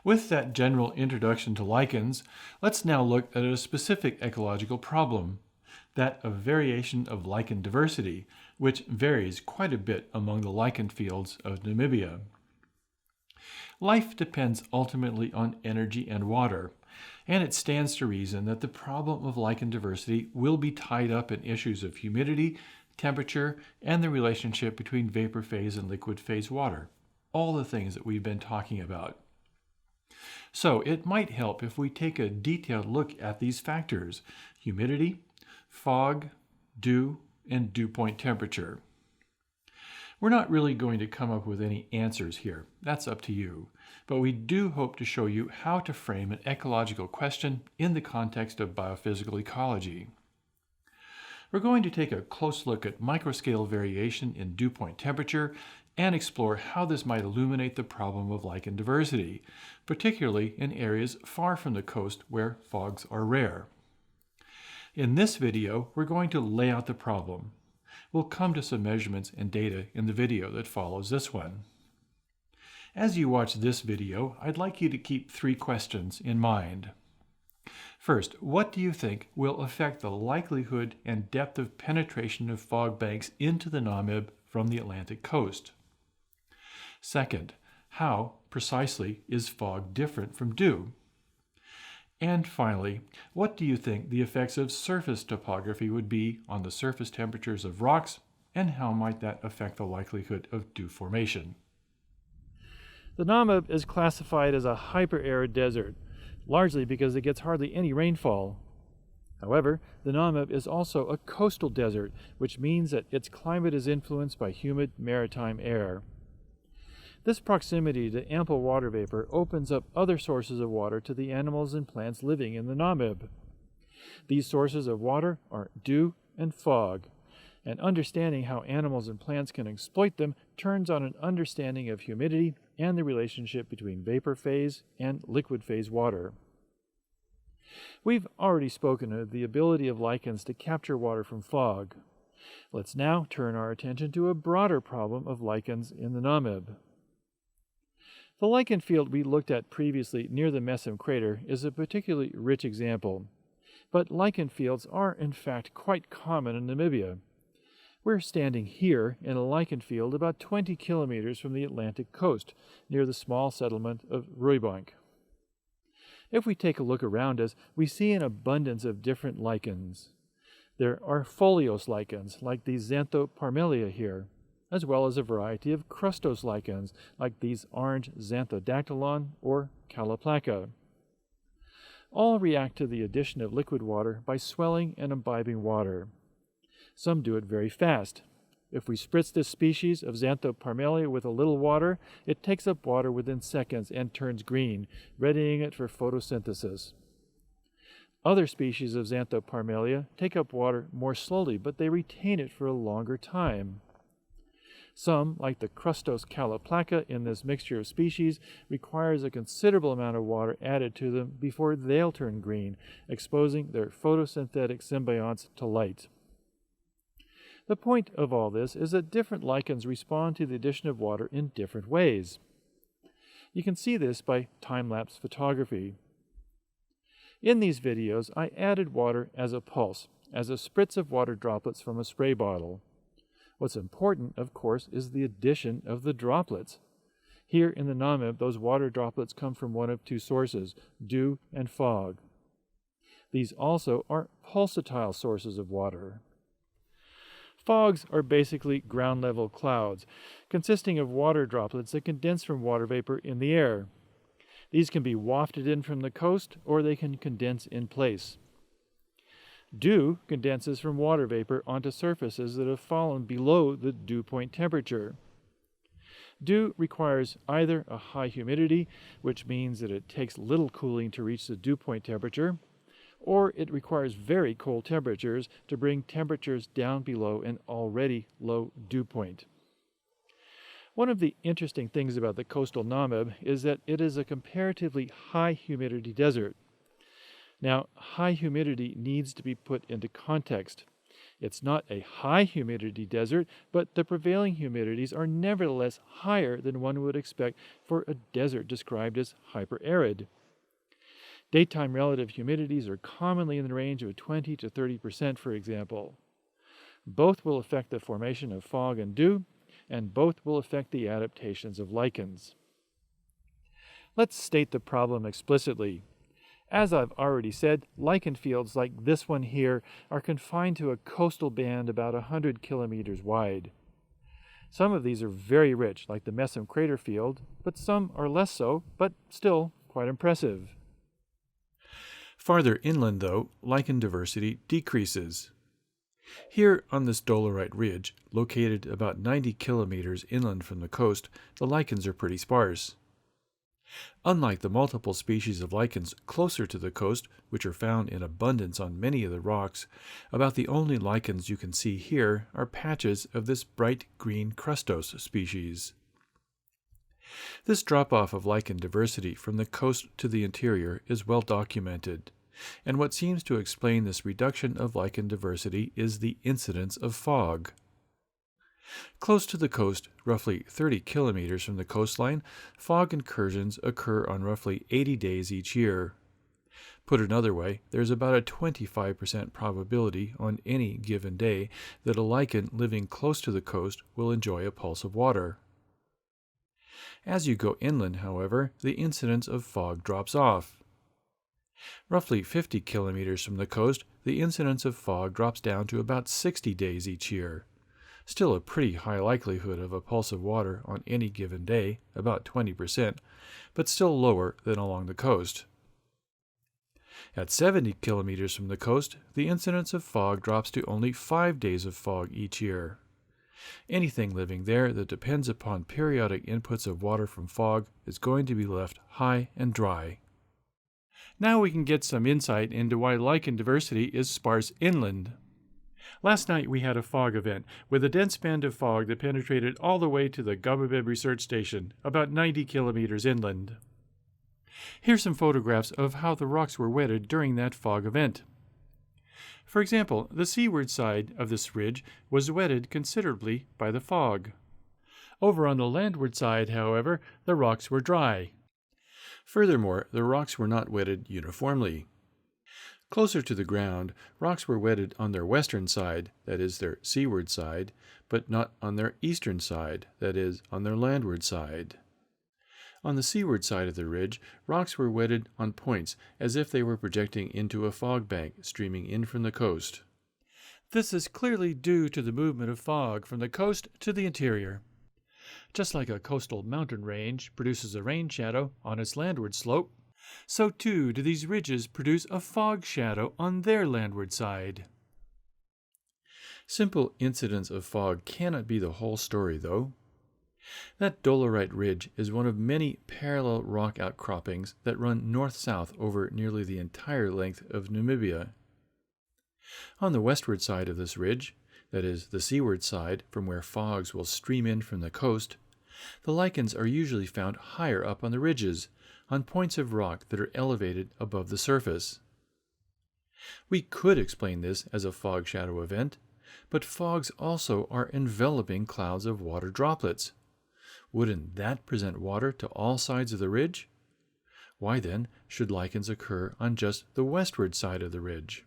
With that general introduction to lichens, let's now look at a specific ecological problem, that of variation of lichen diversity, which varies quite a bit among the lichen fields of Namibia. Life depends ultimately on energy and water, and it stands to reason that the problem of lichen diversity will be tied up in issues of humidity, temperature, and the relationship between vapor phase and liquid phase water, all the things that we've been talking about. So it might help if we take a detailed look at these factors: humidity, fog, dew, and dew point temperature. We're not really going to come up with any answers here. That's up to you. But we do hope to show you how to frame an ecological question in the context of biophysical ecology. We're going to take a close look at microscale variation in dew point temperature and explore how this might illuminate the problem of lichen diversity, particularly in areas far from the coast where fogs are rare. In this video, we're going to lay out the problem. We'll come to some measurements and data in the video that follows this one. As you watch this video, I'd like you to keep 3 questions in mind. First, what do you think will affect the likelihood and depth of penetration of fog banks into the Namib from the Atlantic coast? Second, how precisely is fog different from dew? And finally, what do you think the effects of surface topography would be on the surface temperatures of rocks, and how might that affect the likelihood of dew formation? The Namib is classified as a hyper-arid desert, largely because it gets hardly any rainfall. However, the Namib is also a coastal desert, which means that its climate is influenced by humid maritime air. This proximity to ample water vapor opens up other sources of water to the animals and plants living in the Namib. These sources of water are dew and fog, and understanding how animals and plants can exploit them turns on an understanding of humidity and the relationship between vapor phase and liquid phase water. We've already spoken of the ability of lichens to capture water from fog. Let's now turn our attention to a broader problem of lichens in the Namib. The lichen field we looked at previously near the Messam crater is a particularly rich example, but lichen fields are in fact quite common in Namibia. We're standing here in a lichen field about 20 kilometers from the Atlantic coast, near the small settlement of Rooibank. If we take a look around us, we see an abundance of different lichens. There are foliose lichens, like the Xanthoparmelia here, as well as a variety of crustose lichens, like these orange Xanthodactylon or Caloplaca. All react to the addition of liquid water by swelling and imbibing water. Some do it very fast. If we spritz this species of Xanthoparmelia with a little water, it takes up water within seconds and turns green, readying it for photosynthesis. Other species of Xanthoparmelia take up water more slowly, but they retain it for a longer time. Some, like the crustose Caloplaca in this mixture of species, requires a considerable amount of water added to them before they'll turn green, exposing their photosynthetic symbionts to light. The point of all this is that different lichens respond to the addition of water in different ways. You can see this by time-lapse photography. In these videos, I added water as a pulse, as a spritz of water droplets from a spray bottle. What's important, of course, is the addition of the droplets. Here in the Namib, those water droplets come from one of 2 sources, dew and fog. These also are pulsatile sources of water. Fogs are basically ground-level clouds, consisting of water droplets that condense from water vapor in the air. These can be wafted in from the coast, or they can condense in place. Dew condenses from water vapor onto surfaces that have fallen below the dew point temperature. Dew requires either a high humidity, which means that it takes little cooling to reach the dew point temperature, or it requires very cold temperatures to bring temperatures down below an already low dew point. One of the interesting things about the coastal Namib is that it is a comparatively high humidity desert. Now, high humidity needs to be put into context. It's not a high humidity desert, but the prevailing humidities are nevertheless higher than one would expect for a desert described as hyperarid. Daytime relative humidities are commonly in the range of 20 to 30%, for example. Both will affect the formation of fog and dew, and both will affect the adaptations of lichens. Let's state the problem explicitly. As I've already said, lichen fields like this one here are confined to a coastal band about 100 kilometers wide. Some of these are very rich, like the Messam crater field, but some are less so, but still quite impressive. Farther inland, though, lichen diversity decreases. Here on this dolerite ridge, located about 90 kilometers inland from the coast, the lichens are pretty sparse. Unlike the multiple species of lichens closer to the coast, which are found in abundance on many of the rocks, about the only lichens you can see here are patches of this bright green crustose species. This drop-off of lichen diversity from the coast to the interior is well documented, and what seems to explain this reduction of lichen diversity is the incidence of fog. Close to the coast, roughly 30 kilometers from the coastline, fog incursions occur on roughly 80 days each year. Put another way, there's about a 25% probability on any given day that a lichen living close to the coast will enjoy a pulse of water. As you go inland, however, the incidence of fog drops off. Roughly 50 kilometers from the coast, the incidence of fog drops down to about 60 days each year. Still a pretty high likelihood of a pulse of water on any given day, about 20%, but still lower than along the coast. At 70 kilometers from the coast, the incidence of fog drops to only 5 days of fog each year. Anything living there that depends upon periodic inputs of water from fog is going to be left high and dry. Now we can get some insight into why lichen diversity is sparse inland. Last night we had a fog event with a dense band of fog that penetrated all the way to the Gababeb Research Station, about 90 kilometers inland. Here's some photographs of how the rocks were wetted during that fog event. For example, the seaward side of this ridge was wetted considerably by the fog. Over on the landward side, however, the rocks were dry. Furthermore, the rocks were not wetted uniformly. Closer to the ground, rocks were wetted on their western side, that is, their seaward side, but not on their eastern side, that is, on their landward side. On the seaward side of the ridge, rocks were wetted on points as if they were projecting into a fog bank streaming in from the coast. This is clearly due to the movement of fog from the coast to the interior. Just like a coastal mountain range produces a rain shadow on its landward slope, so too do these ridges produce a fog shadow on their landward side. Simple incidence of fog cannot be the whole story, though. That dolerite ridge is one of many parallel rock outcroppings that run north-south over nearly the entire length of Namibia. On the westward side of this ridge, that is, the seaward side from where fogs will stream in from the coast, the lichens are usually found higher up on the ridges, on points of rock that are elevated above the surface. We could explain this as a fog shadow event, but fogs also are enveloping clouds of water droplets. Wouldn't that present water to all sides of the ridge? Why then should lichens occur on just the westward side of the ridge?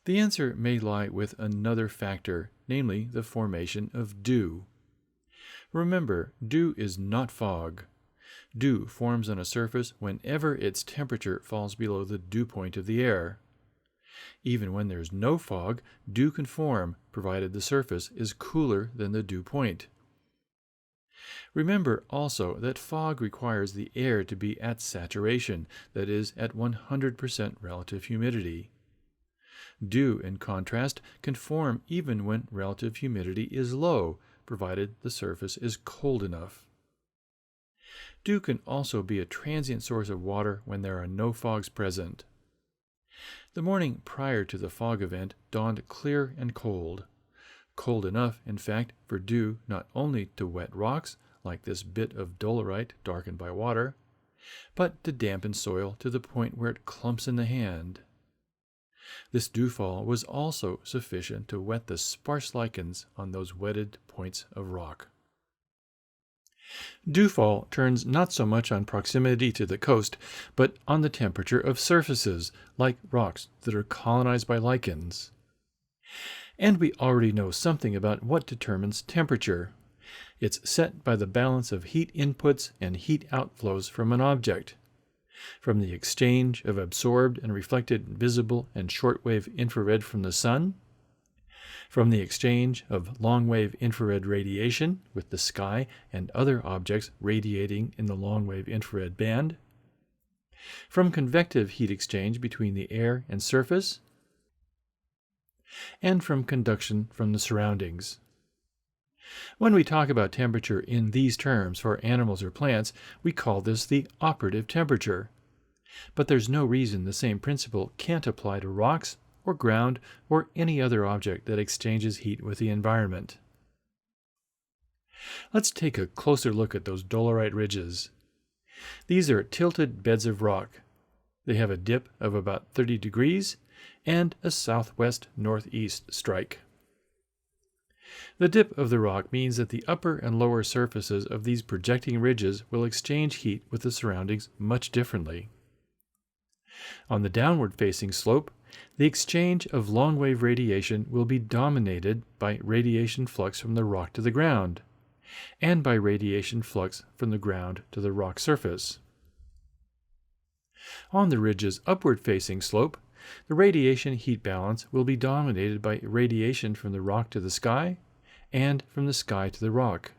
The answer may lie with another factor, namely the formation of dew. Remember, dew is not fog. Dew forms on a surface whenever its temperature falls below the dew point of the air. Even when there's no fog, dew can form, provided the surface is cooler than the dew point. Remember also that fog requires the air to be at saturation, that is, at 100% relative humidity. Dew, in contrast, can form even when relative humidity is low, provided the surface is cold enough. Dew can also be a transient source of water when there are no fogs present. The morning prior to the fog event dawned clear and cold. Cold enough, in fact, for dew not only to wet rocks, like this bit of dolerite darkened by water, but to dampen soil to the point where it clumps in the hand. This dewfall was also sufficient to wet the sparse lichens on those wetted points of rock. Dewfall turns not so much on proximity to the coast, but on the temperature of surfaces, like rocks that are colonized by lichens. And we already know something about what determines temperature. It's set by the balance of heat inputs and heat outflows from an object. From the exchange of absorbed and reflected visible and shortwave infrared from the sun, from the exchange of long-wave infrared radiation with the sky and other objects radiating in the long-wave infrared band, from convective heat exchange between the air and surface, and from conduction from the surroundings. When we talk about temperature in these terms for animals or plants, we call this the operative temperature. But there's no reason the same principle can't apply to rocks or ground or any other object that exchanges heat with the environment. Let's take a closer look at those dolerite ridges. These are tilted beds of rock. They have a dip of about 30 degrees and a southwest-northeast strike. The dip of the rock means that the upper and lower surfaces of these projecting ridges will exchange heat with the surroundings much differently. On the downward-facing slope, the exchange of long-wave radiation will be dominated by radiation flux from the rock to the ground, and by radiation flux from the ground to the rock surface. On the ridge's upward-facing slope, the radiation heat balance will be dominated by radiation from the rock to the sky and from the sky to the rock.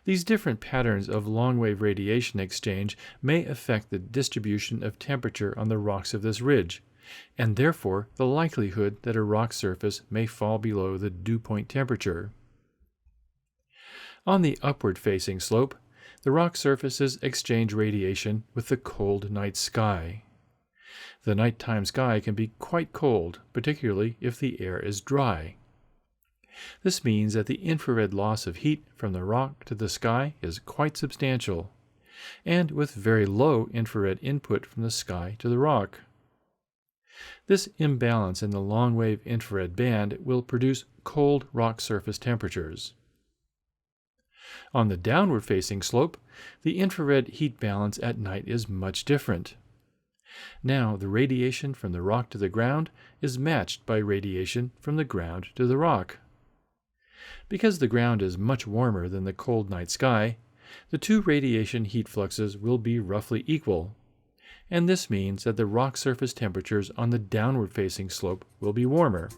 These different patterns of long-wave radiation exchange may affect the distribution of temperature on the rocks of this ridge, and therefore the likelihood that a rock surface may fall below the dew point temperature. On the upward-facing slope, the rock surfaces exchange radiation with the cold night sky. The nighttime sky can be quite cold, particularly if the air is dry. This means that the infrared loss of heat from the rock to the sky is quite substantial, and with very low infrared input from the sky to the rock. This imbalance in the long-wave infrared band will produce cold rock surface temperatures. On the downward-facing slope, the infrared heat balance at night is much different. Now the radiation from the rock to the ground is matched by radiation from the ground to the rock. Because the ground is much warmer than the cold night sky, the two radiation heat fluxes will be roughly equal, and this means that the rock surface temperatures on the downward-facing slope will be warmer.